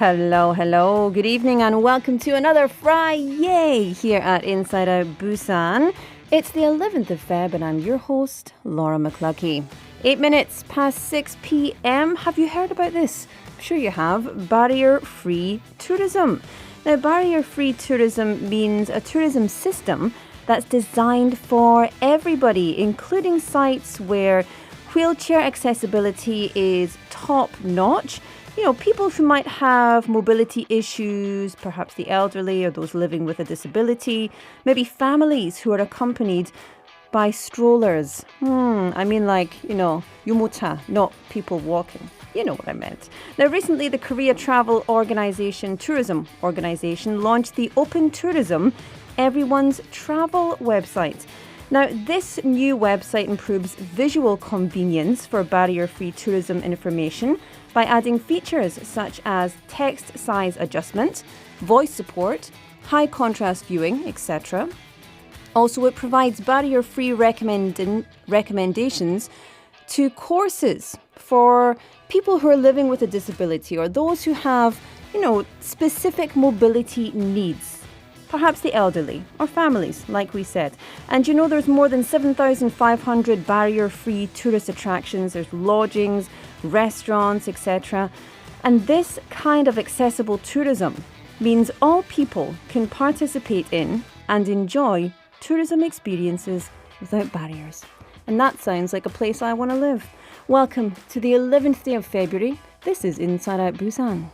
Hello, hello. Good evening and welcome to another FriYAY here at Inside Out Busan. It's the 11th of Feb and I'm your host, Laura McCluckey. 8 minutes past 6 p.m. Have you heard about this? I'm sure you have. Barrier-free tourism. Now, barrier-free tourism means a tourism system that's designed for everybody, including sites where wheelchair accessibility is top-notch. You know, people who might have mobility issues, perhaps the elderly or those living with a disability, maybe families who are accompanied by strollers. I mean yumocha, not people walking. You know what I meant. Now, recently, the Korea Travel Tourism Organization launched the Open Tourism Everyone's Travel website. Now, this new website improves visual convenience for barrier-free tourism information by adding features such as text size adjustment, voice support, high contrast viewing, etc. Also, it provides barrier-free recommendations to courses for people who are living with a disability or those who have, specific mobility needs. Perhaps the elderly or families, like we said. And there's more than 7,500 barrier-free tourist attractions. There's lodgings, restaurants, etc. And this kind of accessible tourism means all people can participate in and enjoy tourism experiences without barriers. And that sounds like a place I want to live. Welcome to the 11th day of February. This is Inside Out Busan.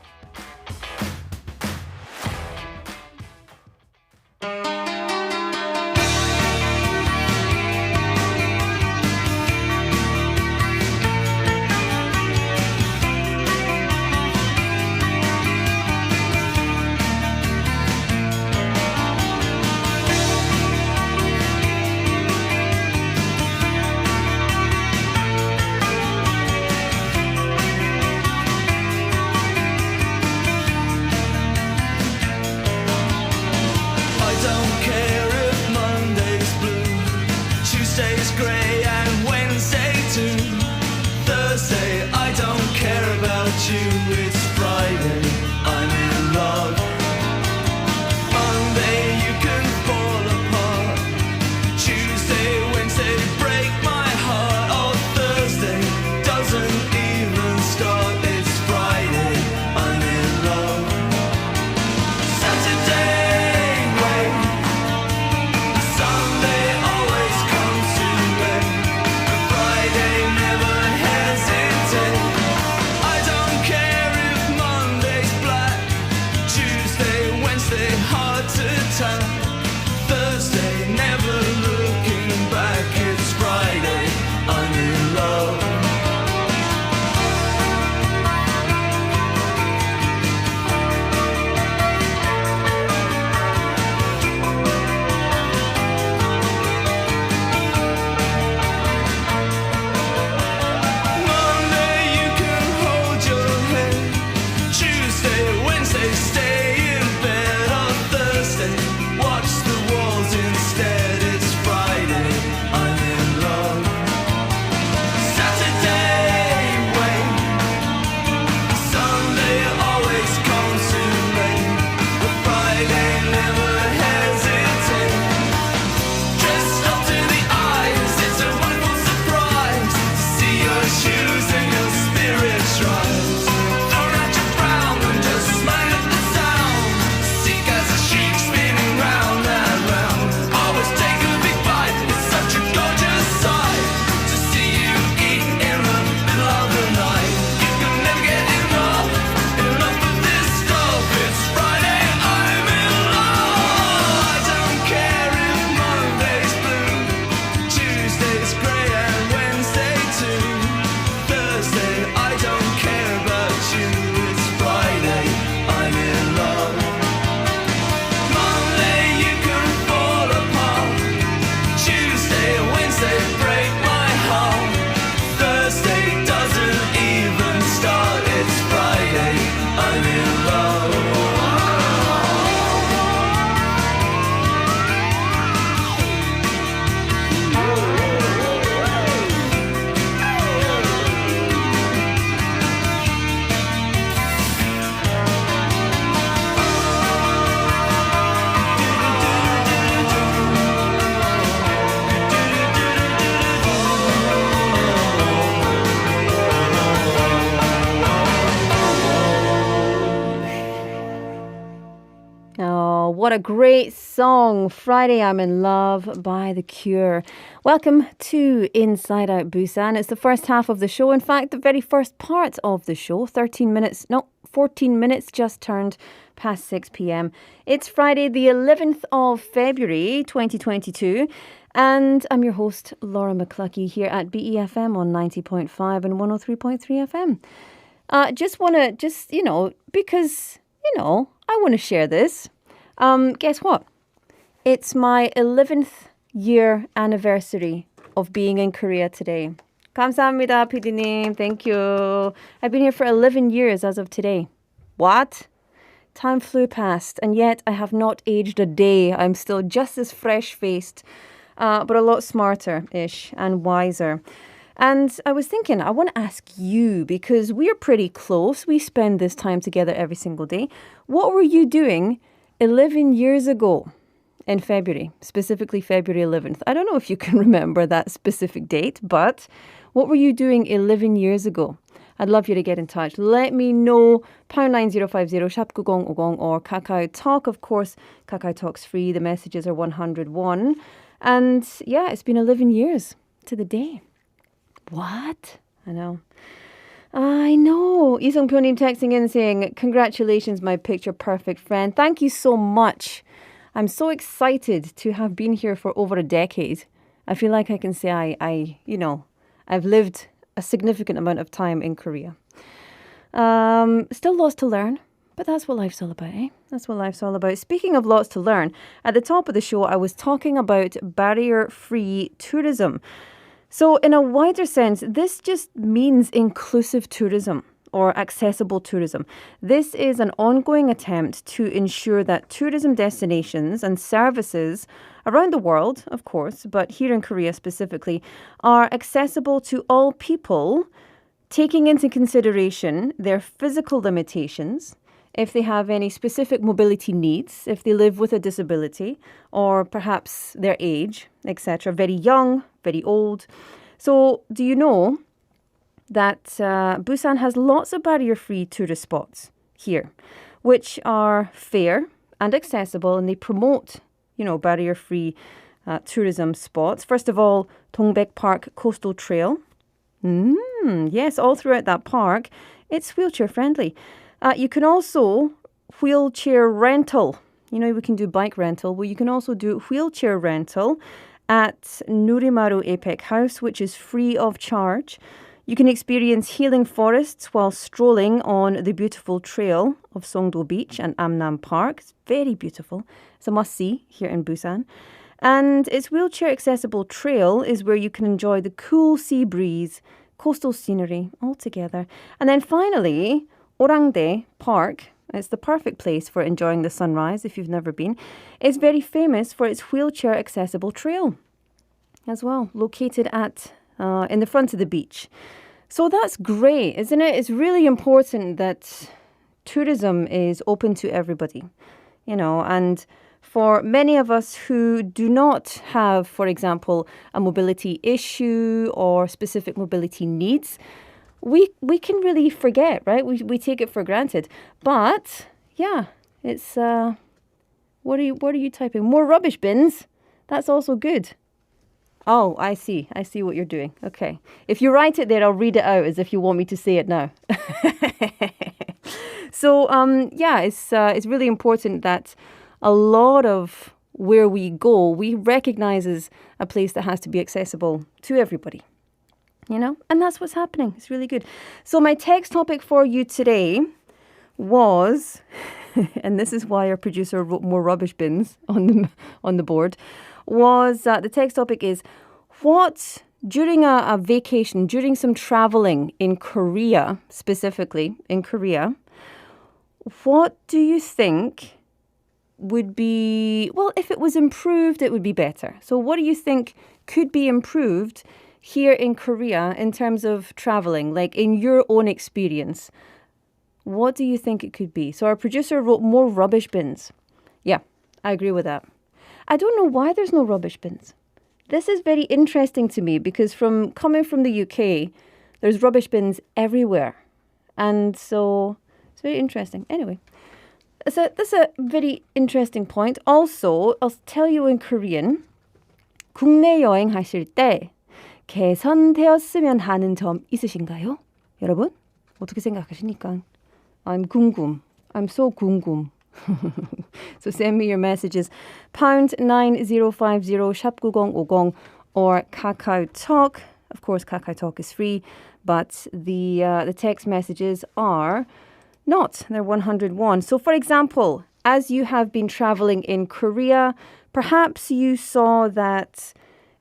Oh, what a great song. Friday I'm in Love by The Cure. Welcome to Inside Out Busan. It's the first half of the show. In fact, the very first part of the show. 14 minutes just turned past 6 p.m. It's Friday, the 11th of February, 2022. And I'm your host, Laura McCluckey, here at BeFM on 90.5 and 103.3 FM. Because, I want to share this. Guess what? It's my 11th year anniversary of being in Korea today. 감사합니다, PD님. Thank you. I've been here for 11 years as of today. What? Time flew past, and yet I have not aged a day. I'm still just as fresh-faced, but a lot smarter-ish and wiser. And I was thinking, I want to ask you, because we're pretty close. We spend this time together every single day. What were you doing 11 years ago in February, specifically February 11th? I don't know if you can remember that specific date, but what were you doing 11 years ago? I'd love you to get in touch. Let me know. Pound 9050 샵 9050 or Kakao Talk. Of course, Kakao Talk's free. The messages are 101. And yeah, it's been 11 years to the day. What? I know. 이성표님 texting in saying, congratulations, my picture perfect friend. Thank you so much. I'm so excited to have been here for over a decade. I feel like I can say I've lived a significant amount of time in Korea. Still lots to learn, but that's what life's all about, eh? That's what life's all about. Speaking of lots to learn, at the top of the show, I was talking about barrier-free tourism. So in a wider sense, this just means inclusive tourism or accessible tourism. This is an ongoing attempt to ensure that tourism destinations and services around the world, of course, but here in Korea specifically, are accessible to all people, taking into consideration their physical limitations, if they have any specific mobility needs, if they live with a disability, or perhaps their age, etc. Very young, very old. So do you know that Busan has lots of barrier-free tourist spots here, which are fair and accessible, and they promote, barrier-free tourism spots. First of all, Dongbek Park Coastal Trail. Yes, all throughout that park, it's wheelchair-friendly. You can also wheelchair rental. We can do bike rental. Well, you can also do wheelchair rental at Nurimaru Apex House, which is free of charge. You can experience healing forests while strolling on the beautiful trail of Songdo Beach and Amnam Park. It's very beautiful. It's a must-see here in Busan. And its wheelchair-accessible trail is where you can enjoy the cool sea breeze, coastal scenery all together. And then finally, Orangdae Park, it's the perfect place for enjoying the sunrise if you've never been. It's very famous for its wheelchair accessible trail as well, located in the front of the beach. So that's great, isn't it? It's really important that tourism is open to everybody, and for many of us who do not have, for example, a mobility issue or specific mobility needs, we can really forget, right? We take it for granted. But yeah, it's what are you typing? More rubbish bins. That's also good. Oh, I see what you're doing. Okay. If you write it there, I'll read it out as if you want me to say it now. So it's really important that a lot of where we go, we recognize as a place that has to be accessible to everybody. And that's what's happening. It's really good. So my text topic for you today was, and this is why our producer wrote more rubbish bins on the board, was the text topic is, what, during a vacation, during some traveling in Korea, specifically in Korea, what do you think would be, well, if it was improved, it would be better. So what do you think could be improved here in Korea in terms of traveling, like in your own experience? What do you think it could be? So our producer wrote more rubbish bins. Yeah, I agree with that. I don't know why there's no rubbish bins. This is very interesting to me because coming from the UK, there's rubbish bins everywhere. And so it's very interesting. Anyway, that's a very interesting point. Also, I'll tell you in Korean. 국내 여행하실 때 개선되었으면 하는 점 있으신가요? 여러분, 어떻게 생각하십니까? I'm so 궁금. So send me your messages. pound 9050 샵 9050 or KakaoTalk. Of course, KakaoTalk is free, but the text messages are not. They're 101. So for example, as you have been traveling in Korea, perhaps you saw that,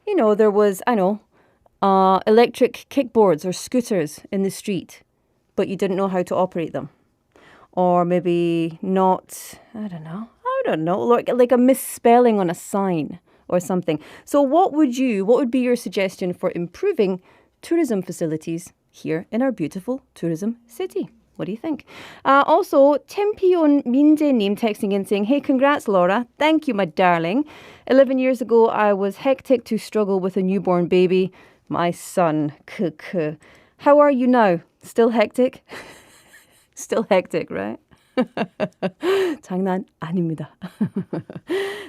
there was, electric kickboards or scooters in the street, but you didn't know how to operate them. Or maybe not, I don't know, like a misspelling on a sign or something. So what would be your suggestion for improving tourism facilities here in our beautiful tourism city? What do you think? Also, Tempion Minje님 texting in saying, hey, congrats, Laura. Thank you, my darling. 11 years ago, I was hectic to struggle with a newborn baby. My son, Kuku. How are you now? Still hectic? Still hectic, right? 장난 아닙니다.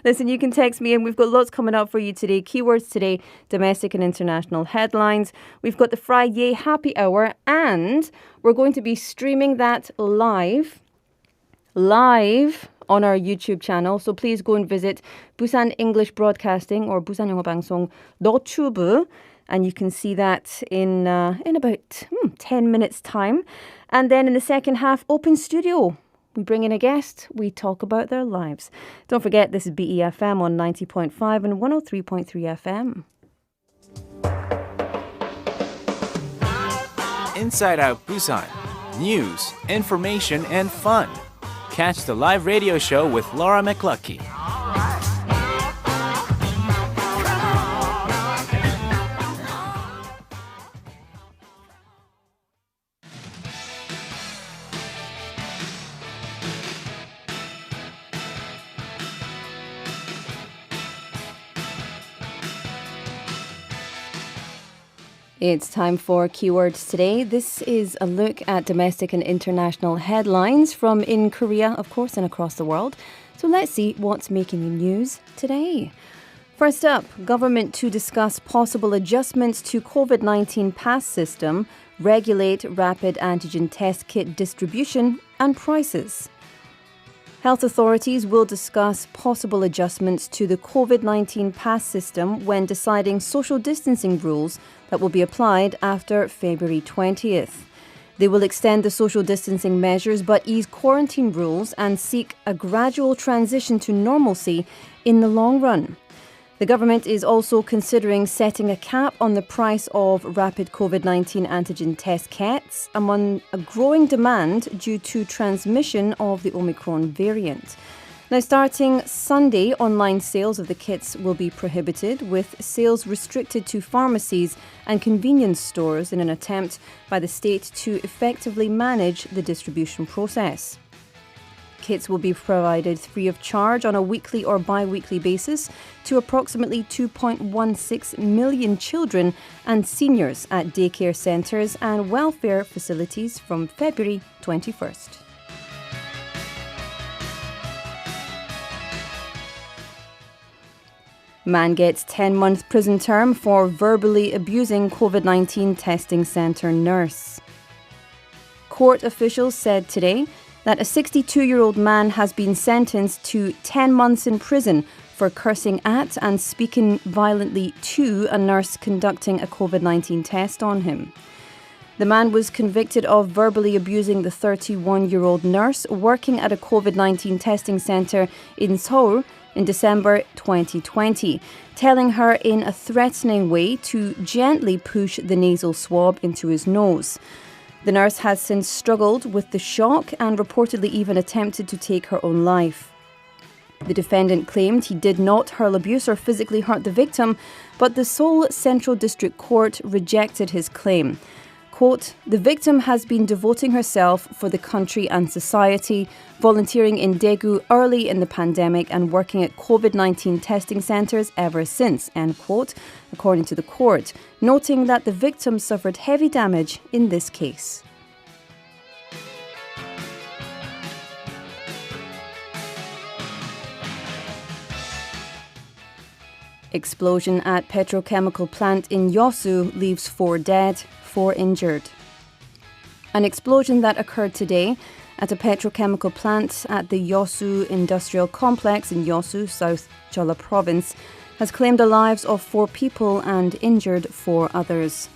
Listen, you can text me and we've got lots coming up for you today. Keywords today, domestic and international headlines. We've got the FriYAY Happy Hour and we're going to be streaming that live on our YouTube channel. So please go and visit Busan English Broadcasting or 부산영어방송 너튜브. And you can see that in about 10 minutes' time. And then in the second half, open studio. We bring in a guest. We talk about their lives. Don't forget, this is BeFM on 90.5 and 103.3 FM. Inside Out Busan. News, information, and fun. Catch the live radio show with Laura McLucky. It's time for Keywords today. This is a look at domestic and international headlines from in Korea, of course, and across the world. So let's see what's making the news today. First up, government to discuss possible adjustments to COVID-19 pass system, regulate rapid antigen test kit distribution and prices. Health authorities will discuss possible adjustments to the COVID-19 pass system when deciding social distancing rules that will be applied after February 20th. They will extend the social distancing measures but ease quarantine rules and seek a gradual transition to normalcy in the long run. The government is also considering setting a cap on the price of rapid COVID-19 antigen test kits among a growing demand due to transmission of the Omicron variant. Now, starting Sunday, online sales of the kits will be prohibited, with sales restricted to pharmacies and convenience stores in an attempt by the state to effectively manage the distribution process. Kits will be provided free of charge on a weekly or bi-weekly basis to approximately 2.16 million children and seniors at daycare centres and welfare facilities from February 21st. Man gets 10-month prison term for verbally abusing COVID-19 testing centre nurse. Court officials said today that a 62-year-old man has been sentenced to 10 months in prison for cursing at and speaking violently to a nurse conducting a COVID-19 test on him. The man was convicted of verbally abusing the 31-year-old nurse working at a COVID-19 testing centre in Seoul in December 2020, telling her in a threatening way to gently push the nasal swab into his nose. The nurse has since struggled with the shock and reportedly even attempted to take her own life. The defendant claimed he did not hurl abuse or physically hurt the victim, but the Seoul Central District Court rejected his claim. Quote, the victim has been devoting herself for the country and society, volunteering in Daegu early in the pandemic and working at COVID-19 testing centres ever since, end quote, according to the court, noting that the victim suffered heavy damage in this case. Explosion at petrochemical plant in Yeosu leaves 4 dead, 4 injured. An explosion that occurred today at a petrochemical plant at the Yeosu Industrial Complex in Yeosu, South Jeolla Province, has claimed the lives of 4 people and injured 4 others.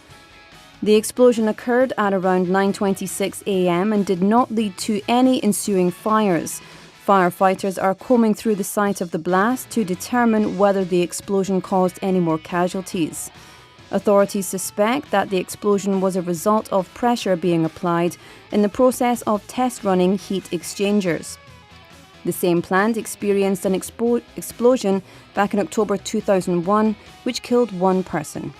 The explosion occurred at around 9:26 a.m. and did not lead to any ensuing fires. Firefighters are combing through the site of the blast to determine whether the explosion caused any more casualties. Authorities suspect that the explosion was a result of pressure being applied in the process of test running heat exchangers. The same plant experienced an explosion back in October 2001, which killed 1 person.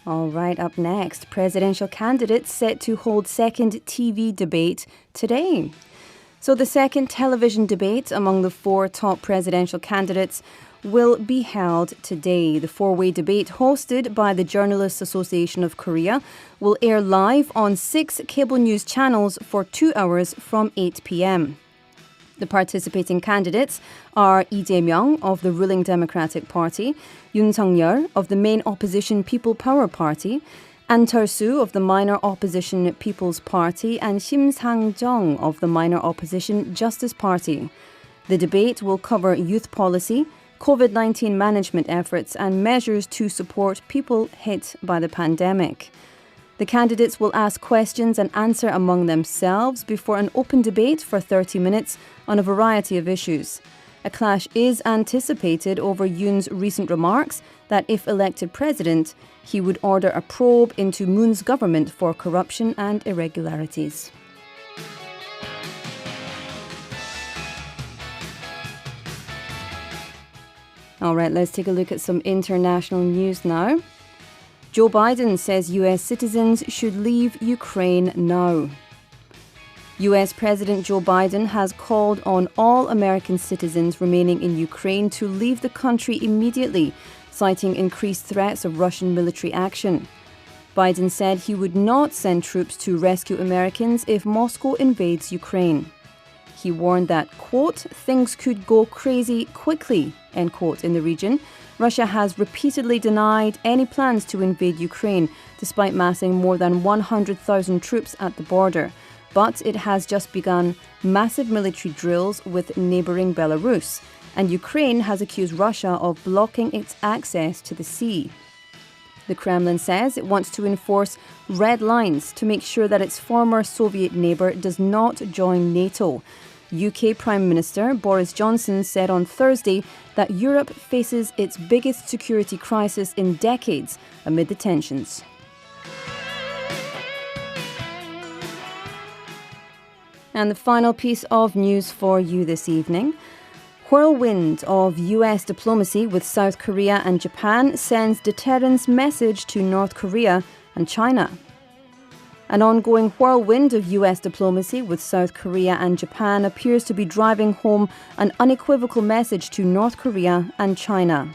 All right, up next, presidential candidates set to hold second TV debate today. So the second television debate among the 4 top presidential candidates will be held today. The 4-way debate, hosted by the Journalists Association of Korea, will air live on 6 cable news channels for 2 hours from 8 p.m. The participating candidates are Lee Jae-myung of the ruling Democratic Party, Yoon Sung-yeol of the main opposition People Power Party, An Cheol-soo of the minor opposition People's Party, and Shim Sang-jung of the minor opposition Justice Party. The debate will cover youth policy, COVID-19 management efforts, and measures to support people hit by the pandemic. The candidates will ask questions and answer among themselves before an open debate for 30 minutes on a variety of issues. A clash is anticipated over Yoon's recent remarks that if elected president, he would order a probe into Moon's government for corruption and irregularities. All right, let's take a look at some international news now. Joe Biden says U.S. citizens should leave Ukraine now. U.S. President Joe Biden has called on all American citizens remaining in Ukraine to leave the country immediately, citing increased threats of Russian military action. Biden said he would not send troops to rescue Americans if Moscow invades Ukraine. He warned that, quote, things could go crazy quickly, end quote, in the region. Russia has repeatedly denied any plans to invade Ukraine, despite massing more than 100,000 troops at the border. But it has just begun massive military drills with neighbouring Belarus, and Ukraine has accused Russia of blocking its access to the sea. The Kremlin says it wants to enforce red lines to make sure that its former Soviet neighbour does not join NATO. UK Prime Minister Boris Johnson said on Thursday that Europe faces its biggest security crisis in decades amid the tensions. And the final piece of news for you this evening. Whirlwind of US diplomacy with South Korea and Japan sends deterrence message to North Korea and China. An ongoing whirlwind of US diplomacy with South Korea and Japan appears to be driving home an unequivocal message to North Korea and China.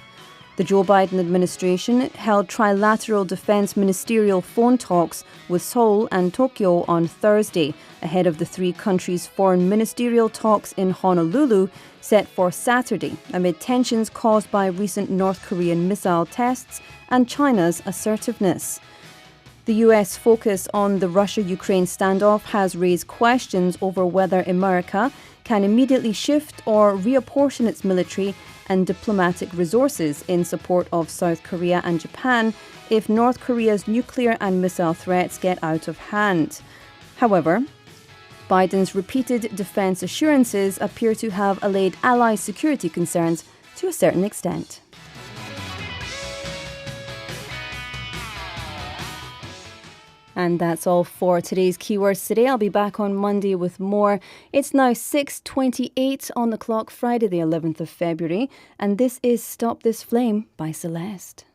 The Joe Biden administration held trilateral defense ministerial phone talks with Seoul and Tokyo on Thursday, ahead of the 3 countries' foreign ministerial talks in Honolulu set for Saturday, amid tensions caused by recent North Korean missile tests and China's assertiveness. The US focus on the Russia-Ukraine standoff has raised questions over whether America can immediately shift or reapportion its military and diplomatic resources in support of South Korea and Japan if North Korea's nuclear and missile threats get out of hand. However, Biden's repeated defense assurances appear to have allayed allies' security concerns to a certain extent. And that's all for today's Keywords Today. I'll be back on Monday with more. It's now 6:28 on the clock, Friday the 11th of February. And this is Stop This Flame by Celeste.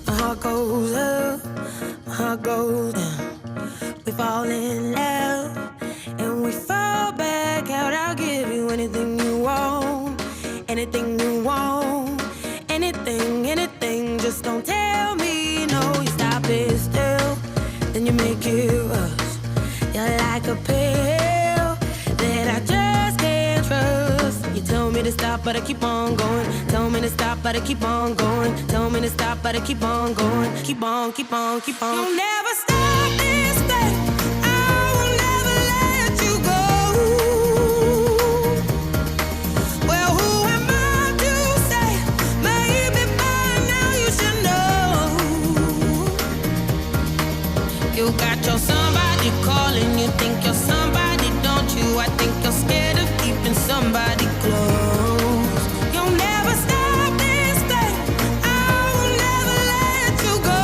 My heart goes up, my heart goes down. We fall in love and we give us. You're like a pill that I just can't trust. You tell me to stop, but I keep on going. Tell me to stop, but I keep on going. Tell me to stop, but I keep on going. Keep on, keep on, keep on. You'll never stop this thing. I will never let you go. Well, who am I to say? Maybe by now you should know. You got your somebody calling. You think you're somebody, don't you? I think you're scared of keeping somebody close. You'll never stop this thing. I will never let you go.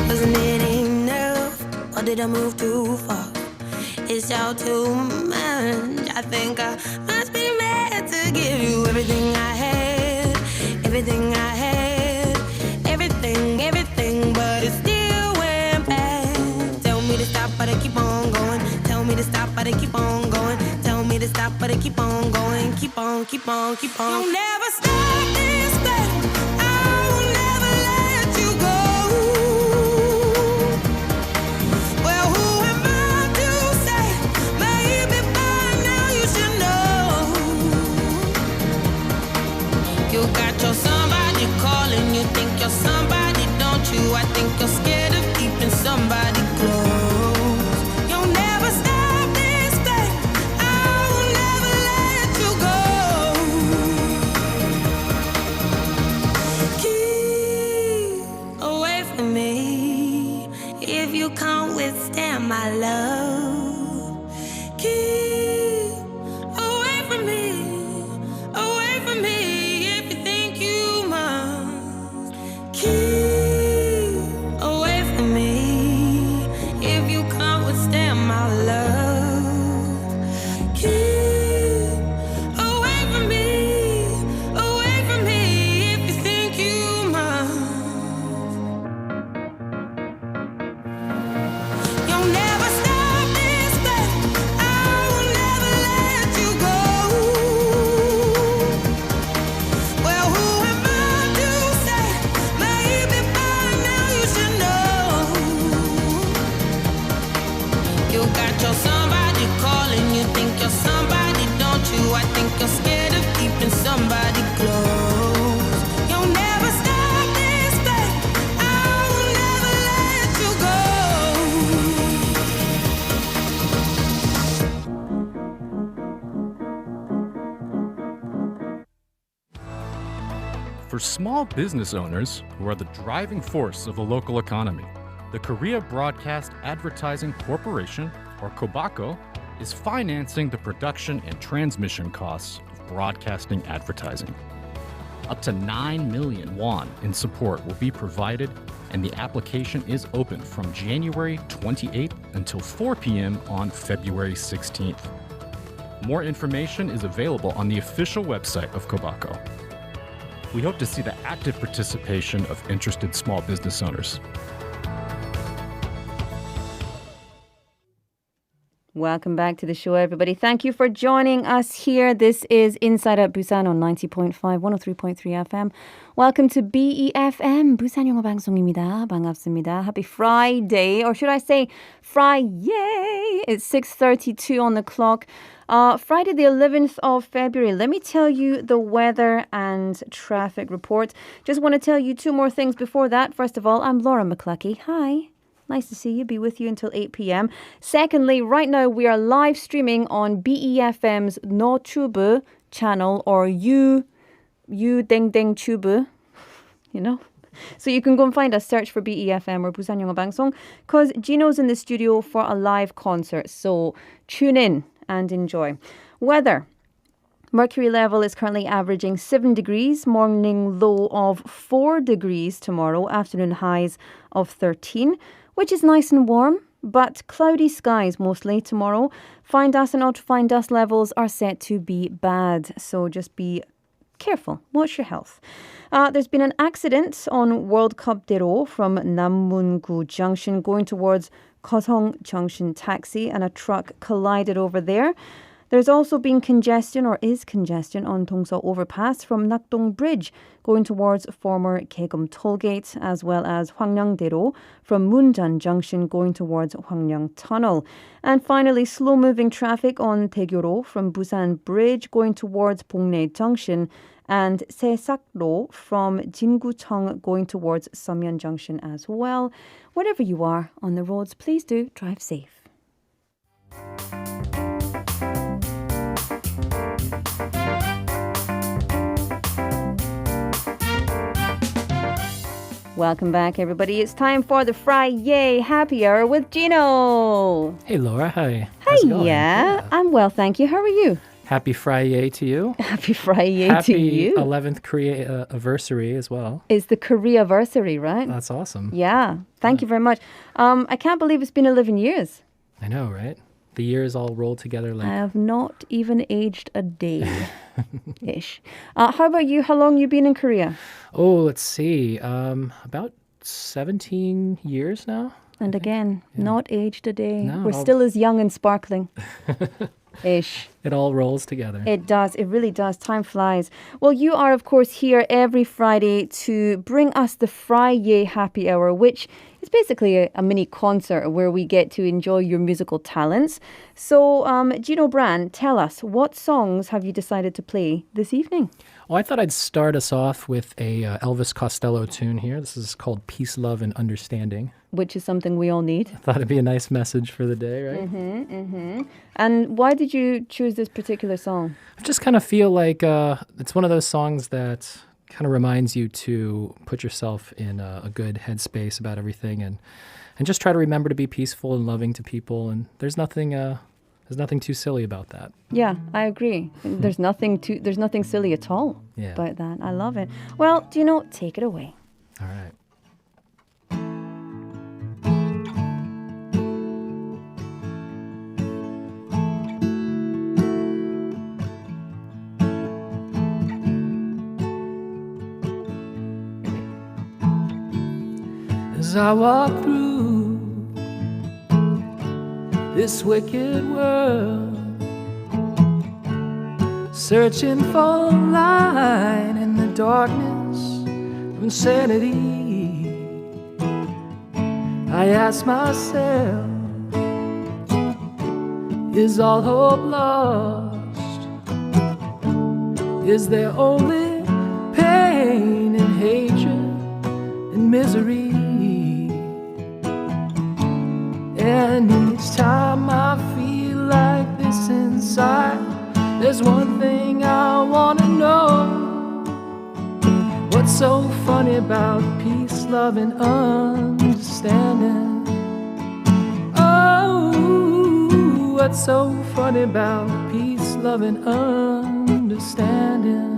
'Cause it ain't enough, or did I move too far? It's all too much. I think I must be mad to give you everything I had, everything I had, everything, everything, but it still went bad. Tell me to stop, but I keep on going. Tell me to stop, but I keep on going. Tell me to stop, but I keep on going. Keep on, keep on, keep on. You'll never stop this thing. I will never let you go. Well, who am I to say? Maybe by now you should know. You got your somebody calling. You think you're somebody, don't you? I think you're scared of keeping somebody close. You'll never stop this thing. I will never let you go. Keep away from me if you can't withstand my love. Keep away from me if you think you must. Keep away from me if you can't withstand my love. Keep away from me if you think you must. You'll never stop this thing. I will never let you go. Well, who am I to say? Maybe by now you should know. You got your somebody calling. You think you're somebody, don't you? I think you're scared of keeping somebody close. You'll never stop this thing. I will never let you go. For small business owners who are the driving force of the local economy, the Korea Broadcast Advertising Corporation, or KOBACO, is financing the production and transmission costs of broadcasting advertising. Up to 9 million won in support will be provided, and the application is open from January 28th until 4 p.m. on February 16th. More information is available on the official website of KOBACO. We hope to see the active participation of interested small business owners. Welcome back to the show, everybody. Thank you for joining us here. This is Inside Out Busan on 90.5, 103.3 FM. Welcome to BeFM, 부산영어방송입니다. 반갑습니다. Happy Friday, or should I say FriYAY? It's 6:32 on the clock. Friday the 11th of February. Let me tell you the weather and traffic report. Just want to tell you two more things before that. First of all, I'm Laura McCluckey. Hi. Nice to see you. Be with you until 8 p.m. Secondly, right now we are live streaming on BeFM's NoTube channel, or You Deng Deng Tube, you know. So you can go and find us, search for BeFM or 부산영어방송, because Gino's in the studio for a live concert. So tune in and enjoy. Weather. Mercury level is currently averaging 7 degrees, morning low of 4 degrees tomorrow, afternoon highs of 13, which is nice and warm, but cloudy skies mostly tomorrow. Fine dust and ultrafine dust levels are set to be bad, so just be careful. Watch your health. There's been an accident on World Cup Dero from Nammungu Junction going towards Kosong Junction Taxi, and a truck collided over there. There's also been congestion or is congestion on Dongseok Overpass from Nakdong Bridge going towards former Kaegum Tollgate, as well as Hwangnyeongdae-ro from Munjan Junction going towards Hwangnyeong Tunnel. And finally, slow-moving traffic on Daegyo-ro from Busan Bridge going towards Bongnae Junction, and Saesak-ro from Jingucheong going towards Seomyeon Junction as well. Wherever you are on the roads, please do drive safe. Welcome back, everybody. It's time for the FriYAY Happy Hour with Gino. Hey, Laura. Hi. How's it going? Yeah, I'm well, thank you. How are you? Happy FriYAY to you. Happy FriYAY to you. Happy 11th Korea anniversary as well. It's the Korea-versary, right? That's awesome. Yeah, thank you very much. I can't believe it's been 11 years. I know, right? The years all roll together like... I have not even aged a day-ish. How about you? How long you been in Korea? Oh, let's see. About 17 years now. And again, not aged a day. No, We're still as young and sparkling. Ish. It all rolls together. It does. It really does. Time flies. Well, you are, of course, here every Friday to bring us the FriYAY Happy Hour, which is basically a mini concert where we get to enjoy your musical talents. So, Gino Brand, tell us, what songs have you decided to play this evening? Well, I thought I'd start us off with a Elvis Costello tune here. This is called Peace, Love, and Understanding. Which is something we all need. I thought it'd be a nice message for the day, right? And why did you choose this particular song? I just kind of feel like it's one of those songs that kind of reminds you to put yourself in a good headspace about everything and just try to remember to be peaceful and loving to people. And there's nothing too silly about that. Yeah, I agree. There's nothing silly at all about that. I love it. Well, do you know, take it away. All right. As I walk through this wicked world, searching for light in the darkness of insanity, I ask myself, is all hope lost? Is there only pain and hatred and misery? And each time I feel like this inside, there's one thing I want to know. What's so funny about peace, love, and understanding? Oh, what's so funny about peace, love, and understanding?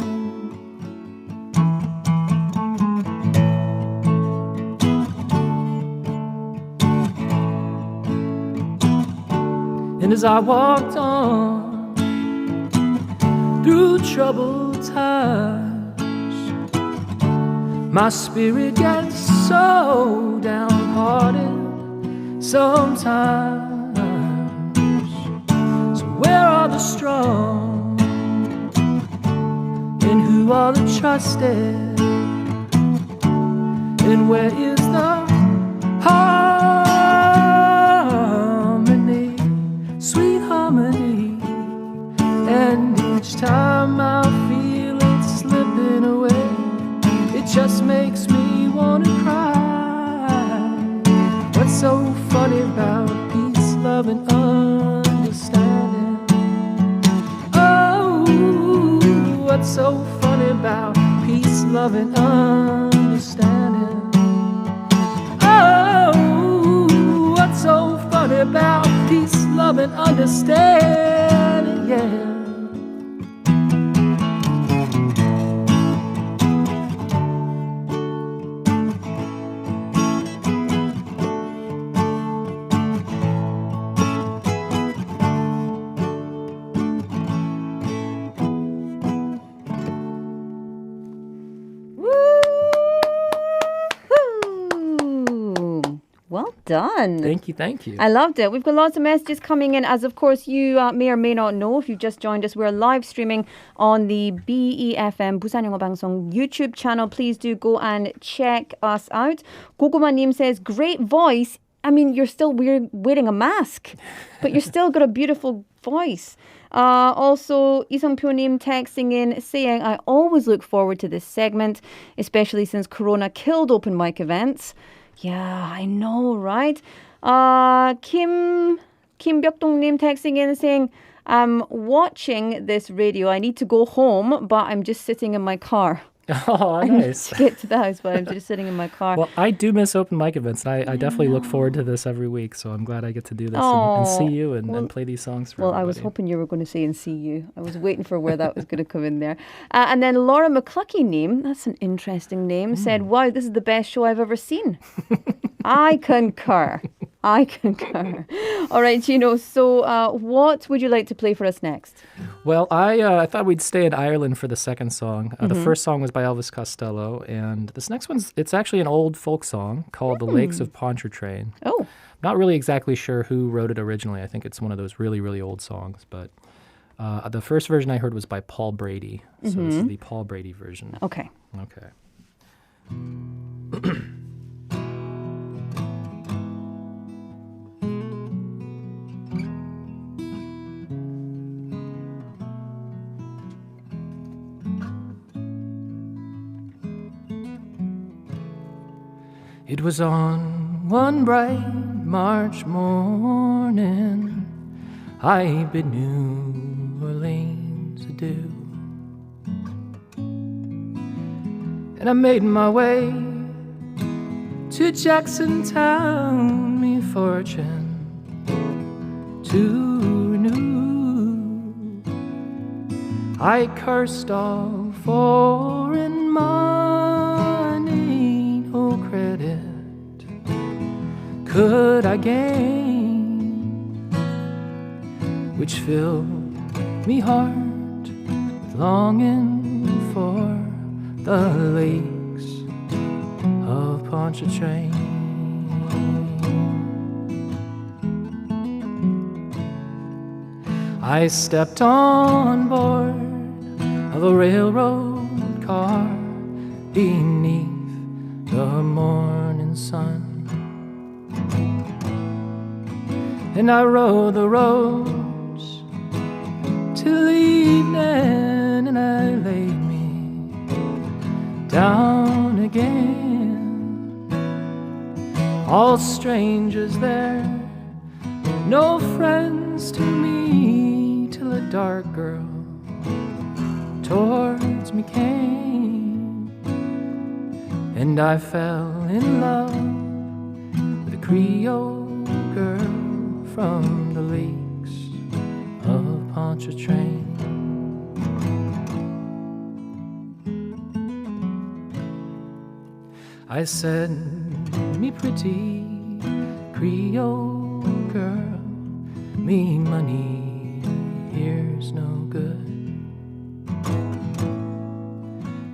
And as I walked on through troubled times, my spirit gets so downhearted sometimes. So where are the strong? And who are the trusted? And where is the harmony, sweet harmony? And each time I feel it slipping away, it just makes me want to cry. What's so funny about peace, love, and understanding? Oh, what's so funny about peace, love, and understanding? Oh, what's so funny about peace, love, and understanding? Yeah. Well done. Thank you, thank you. I loved it. We've got lots of messages coming in. As of course, you may or may not know, if you've just joined us, we're live streaming on the BeFM 부산영어방송 YouTube channel. Please do go and check us out. 고구마님 says, great voice. I mean, you're still wearing a mask, but you're still got a beautiful voice. Also, 이성표님 texting in saying, I always look forward to this segment, especially since Corona killed open mic events. Yeah, I know, right? 김벽동님 texting in saying, I'm watching this radio. I need to go home, but I'm just sitting in my car. Oh, nice. To get to the house, but I'm just sitting in my car. Well, I do miss open mic events. I definitely look forward to this every week, so I'm glad I get to do this and see you and play these songs for everybody. I was hoping you were going to say and see you. I was waiting for where that was going to come in there. And then Laura McCluckey name, that's an interesting name, said, wow, this is the best show I've ever seen. I concur. All right, Gino, so what would you like to play for us next? Well, I thought we'd stay in Ireland for the second song. The first song was by Elvis Costello, and this next one's, it's actually an old folk song called The Lakes of Pontchartrain. Oh. Not really exactly sure who wrote it originally. I think it's one of those really, really old songs, but the first version I heard was by Paul Brady. So this is the Paul Brady version. Okay. It was on one bright March morning I bid New Orleans adieu, and I made my way to Jacksontown, me fortune to renew. I cursed all foreign money, no credit could I gain, which filled me heart with longing for the lakes of Pontchartrain. I stepped on board of a railroad car beneath the morning sun, and I rode the roads till evening, and I laid me down again. All strangers there, no friends to me, till a dark girl towards me came, and I fell in love with a Creole girl from the lakes of Pontchartrain. I said, me pretty Creole girl, me money here's no good,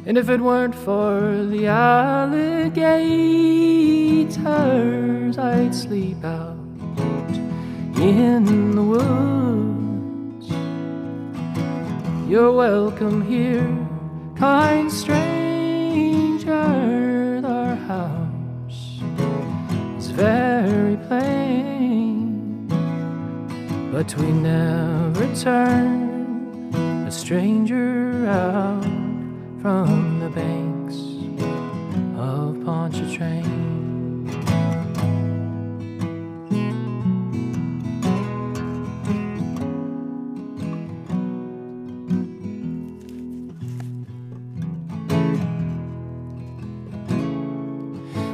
and if it weren't for the alligators, I'd sleep out in the woods. You're welcome here, kind stranger. Our house is very plain, but we never turn a stranger out from the banks of Pontchartrain.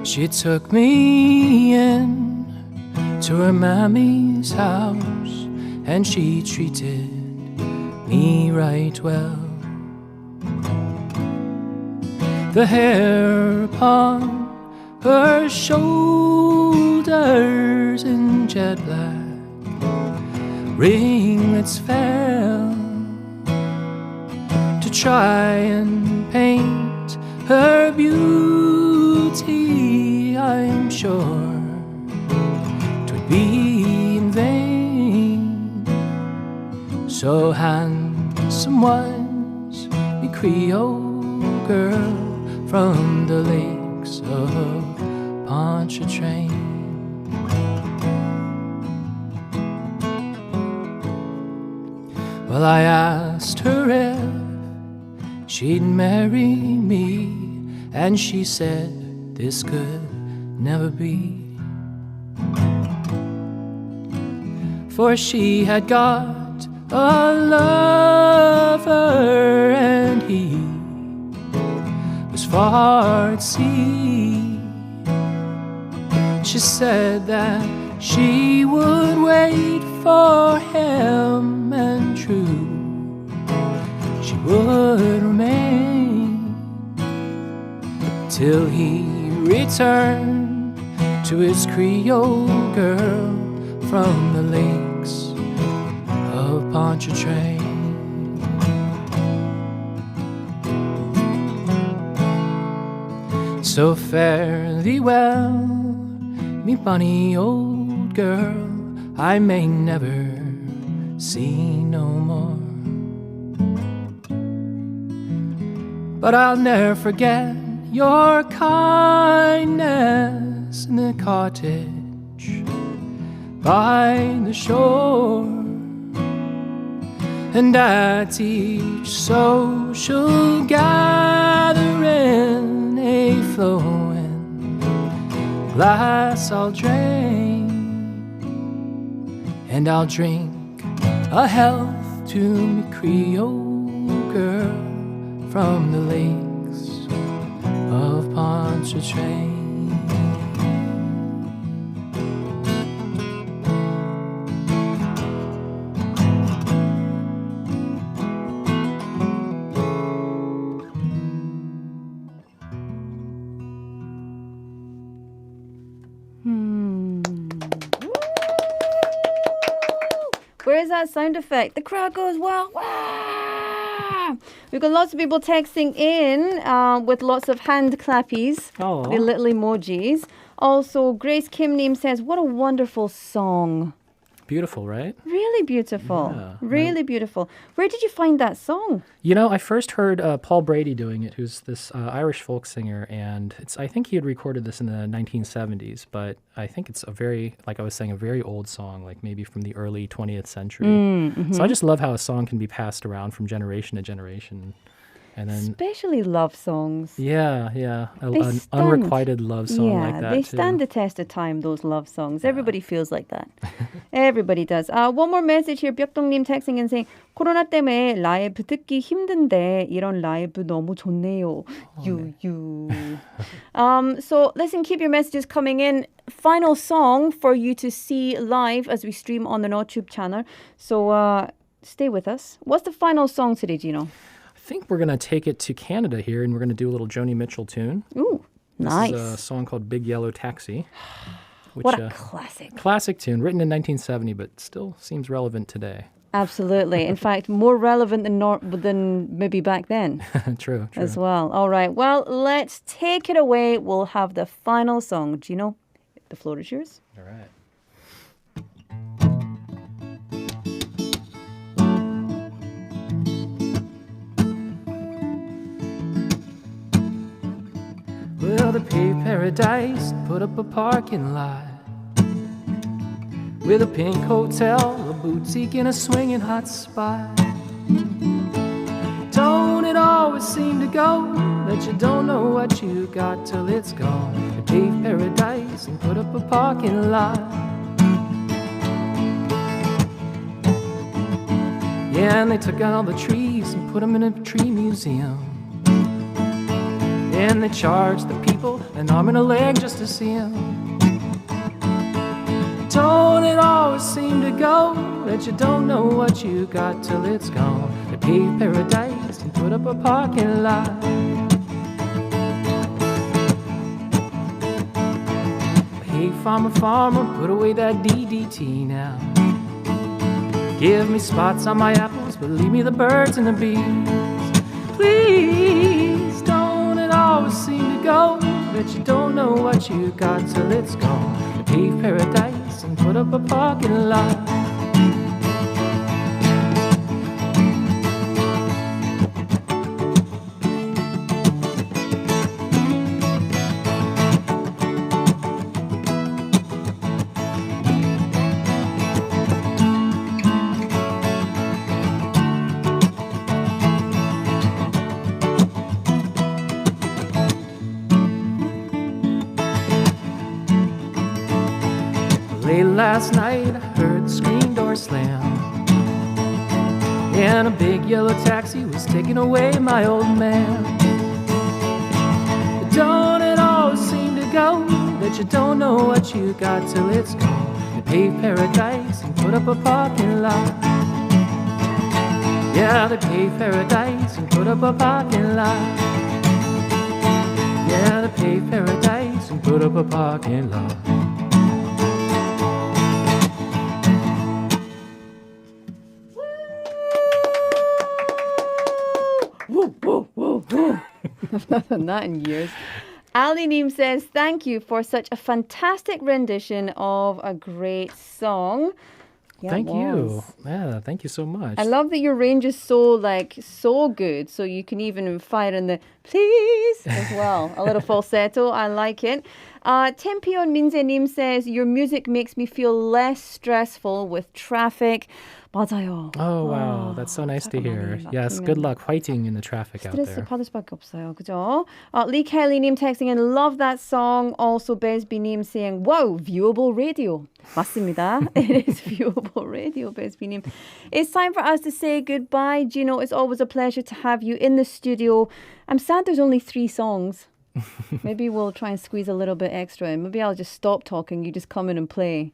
She took me in to her mammy's house, and she treated me right well. The hair upon her shoulders in jet black ringlets fell to try and paint her beauty. I'm sure So handsome was the Creole girl from the lakes of Pontchartrain. Well, I asked her if she'd marry me, and she said this could never be. For she had got a lover, and he was far at sea. She said that she would wait for him, and true she would remain till he returned to his Creole girl from the lakes of Pontchartrain. So fare thee well, me bonny old girl, I may never see no more. But I'll ne'er forget your kindness in the cottage by the shore, and at each social gathering a flowing glass I'll drain, and I'll drink a health to me Creole girl from the lakes of Pontchartrain. Where is that sound effect? The crowd goes, wow, wow. We've got lots of people texting in with lots of hand clappies, the little emojis. Also, Grace Kim Neem says, what a wonderful song. Beautiful, right? Really beautiful. Yeah. Really beautiful. Where did you find that song? You know, I first heard Paul Brady doing it, who's this Irish folk singer, and I think he had recorded this in the 1970s, but I think it's a very, like I was saying, a very old song, like maybe from the early 20th century. Mm-hmm. So I just love how a song can be passed around from generation to generation. And then, especially love songs. Yeah. An unrequited love song like that. They stand the test of time, those love songs. Everybody feels like that. Everybody does. One more message here. 벽동님 texting and saying, 코로나 때문에 라이브 듣기 힘든데 이런 라이브 너무 좋네요. So listen, keep your messages coming in. Final song for you to see live as we stream on the NoTube channel. So stay with us. What's the final song today, Gino? I think we're going to take it to Canada here, and we're going to do a little Joni Mitchell tune. Ooh, nice. This is a song called Big Yellow Taxi. Which, what a classic. Classic tune, written in 1970, but still seems relevant today. Absolutely. In fact, more relevant than maybe back then. True. As well. All right. Well, let's take it away. We'll have the final song. Gino, the floor is yours. All right. Well, the paved paradise put up a parking lot with a pink hotel, a boutique, and a swinging hot spot. Don't it always seem to go that you don't know what you got till it's gone? The paved paradise and put up a parking lot. Yeah, and they took out all the trees and put them in a tree museum. And they charged the people an arm and a leg just to see him. Don't it always seem to go that you don't know what you got till it's gone? They paved paradise and put up a parking lot. Hey, farmer, put away that DDT now. Give me spots on my apples, but leave me the birds and the bees. Please, don't it always seem to go that you don't know what you got till it's gone? They paved paradise and put up a parking lot. Late last night, I heard the screen door slam, and a big yellow taxi was taking away my old man. But don't it always seem to go that you don't know what you got till it's gone? They paved paradise and put up a parking lot. Yeah, they paved paradise and put up a parking lot. Yeah, they paved paradise and put up a parking lot. Woo, woo, woo, woo. I've not done that in years. Ali Neem says, thank you for such a fantastic rendition of a great song. Yeah, Thank it you. was. Yeah, thank you so much. I love that your range is so good, so you can even fire in the please as well. A little falsetto, I like it. Tempion Minze Nim says, your music makes me feel less stressful with traffic. 맞아요. Oh, wow. That's so nice to hear. Yes, good luck fighting in the traffic out 스트레스 there. 받을 수밖에 없어요. 그죠? Lee Kelly님 texting in, love that song. Also, Besby님 saying, wow, viewable radio. 맞습니다. It is viewable radio, Besby님. It's time for us to say goodbye. Gino, it's always a pleasure to have you in the studio. I'm sad there's only 3 songs. Maybe we'll try and squeeze a little bit extra in. Maybe I'll just stop talking. You just come in and play.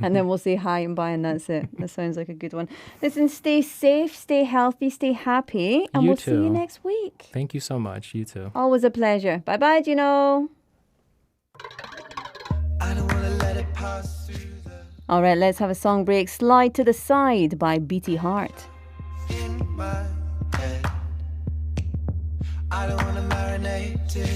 And then we'll say hi and bye and that's it. That sounds like a good one. Listen, stay safe, stay healthy, stay happy. And we'll see you next week. Thank you so much. You too. Always a pleasure. Bye-bye, Gino. All right, let's have a song break. Slide to the Side by BT Hart. I don't wanna marinate it.